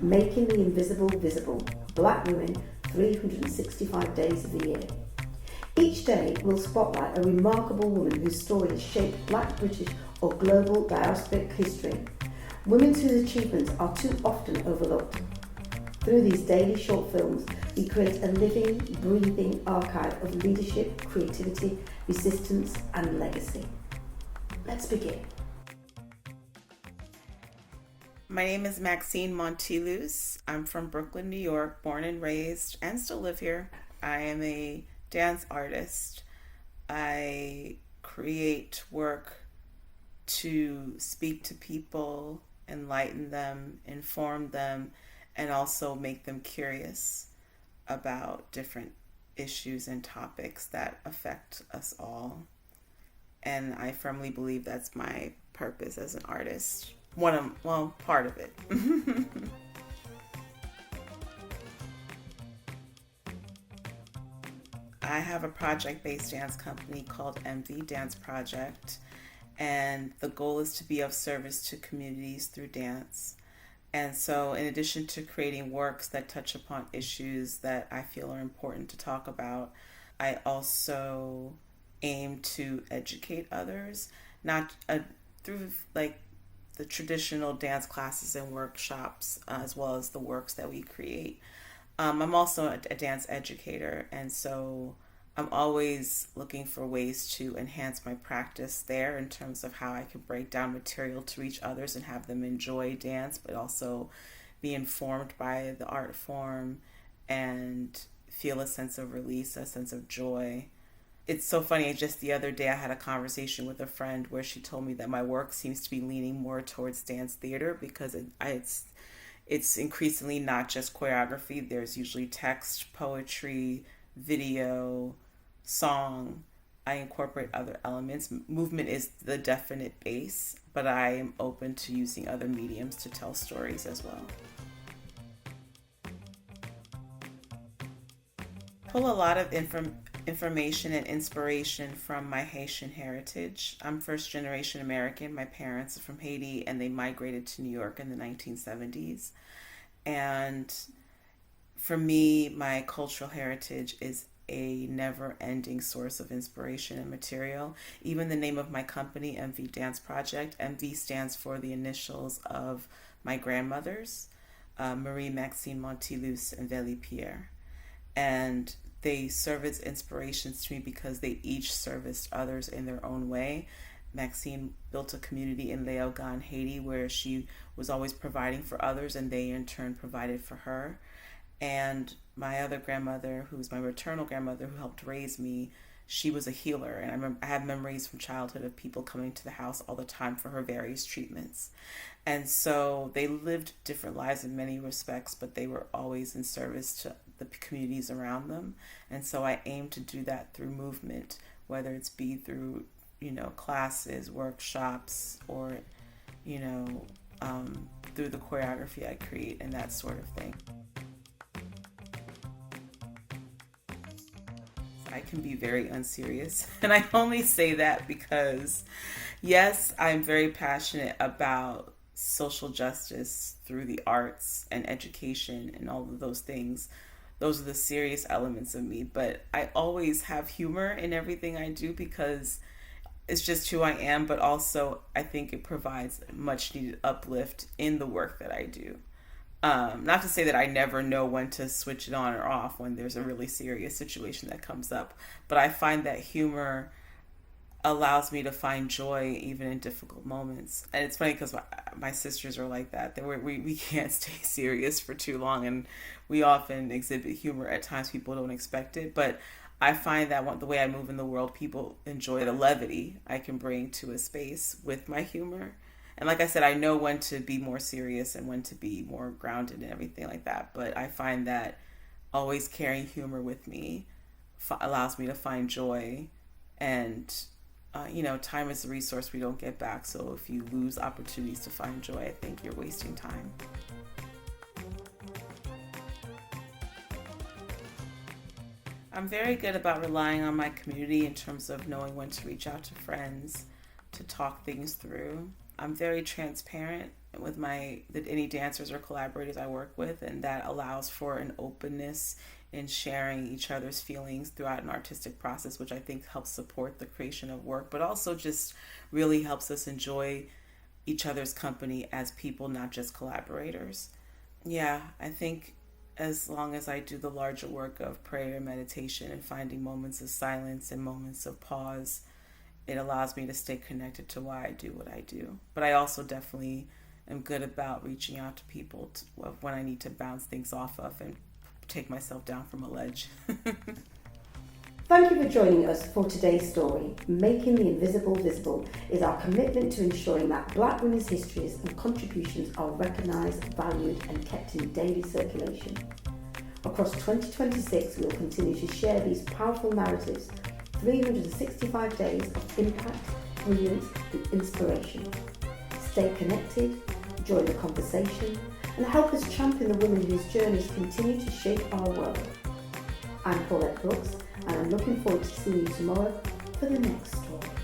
Making the Invisible Visible, Black Women 365 Days of the Year. Each day will spotlight a remarkable woman whose story has shaped Black, British or global diasporic history. Women whose achievements are too often overlooked. Through these daily short films, we create a living, breathing archive of leadership, creativity, resistance and legacy. Let's begin. My name is Maxine Montilus. I'm from Brooklyn, New York, born and raised, and still live here. I am a dance artist. I create work to speak to people, enlighten them, inform them, and also make them curious about different issues and topics that affect us all. And I firmly believe that's my purpose as an artist. Part of it. I have a project-based dance company called MV Dance Project, and the goal is to be of service to communities through dance. And so in addition to creating works that touch upon issues that I feel are important to talk about, I also aim to educate others, not through like the traditional dance classes and workshops, as well as the works that we create. I'm also a dance educator, and so I'm always looking for ways to enhance my practice there in terms of how I can break down material to reach others and have them enjoy dance, but also be informed by the art form and feel a sense of release, a sense of joy. It's so funny, just the other day I had a conversation with a friend where she told me that my work seems to be leaning more towards dance theater because it's increasingly not just choreography. There's usually text, poetry, video, song. I incorporate other elements. Movement is the definite base, but I am open to using other mediums to tell stories as well. Pull a lot of information and inspiration from my Haitian heritage. I'm first generation American. My parents are from Haiti and they migrated to New York in the 1970s. And for me, my cultural heritage is a never-ending source of inspiration and material. Even the name of my company, MV Dance Project, MV stands for the initials of my grandmothers, Marie Maxine Montilus and Veli Pierre. And they serve as inspirations to me because they each serviced others in their own way. Maxine built a community in Lakou, Haiti, where she was always providing for others, and they in turn provided for her. And my other grandmother, who was my maternal grandmother who helped raise me, she was a healer. And I have memories from childhood of people coming to the house all the time for her various treatments. And so they lived different lives in many respects, but they were always in service to the communities around them. And so I aim to do that through movement, whether it's be through, classes, workshops, or, through the choreography I create and that sort of thing. I can be very unserious, and I only say that because, yes, I'm very passionate about social justice through the arts and education and all of those things. Those are the serious elements of me, but I always have humor in everything I do because it's just who I am, but also I think it provides much needed uplift in the work that I do. Not to say that I never know when to switch it on or off when there's a really serious situation that comes up, but I find that humor allows me to find joy even in difficult moments. And it's funny because my sisters are like that. We can't stay serious for too long, and we often exhibit humor at times people don't expect it. But I find that the way I move in the world, people enjoy the levity I can bring to a space with my humor. And like I said, I know when to be more serious and when to be more grounded and everything like that. But I find that always carrying humor with me allows me to find joy. And, time is a resource we don't get back. So if you lose opportunities to find joy, I think you're wasting time. I'm very good about relying on my community in terms of knowing when to reach out to friends to talk things through. I'm very transparent with any dancers or collaborators I work with, and that allows for an openness in sharing each other's feelings throughout an artistic process, which I think helps support the creation of work, but also just really helps us enjoy each other's company as people, not just collaborators. Yeah, I think as long as I do the larger work of prayer and meditation and finding moments of silence and moments of pause, it allows me to stay connected to why I do what I do. But I also definitely am good about reaching out to people when I need to bounce things off of and take myself down from a ledge. Thank you for joining us for today's story. Making the Invisible Visible is our commitment to ensuring that Black women's histories and contributions are recognised, valued and kept in daily circulation. Across 2026, we will continue to share these powerful narratives, 365 days of impact, brilliance and inspiration. Stay connected, join the conversation and help us champion the women whose journeys continue to shape our world. I'm Paulette Brooks, and I'm looking forward to seeing you tomorrow for the next story.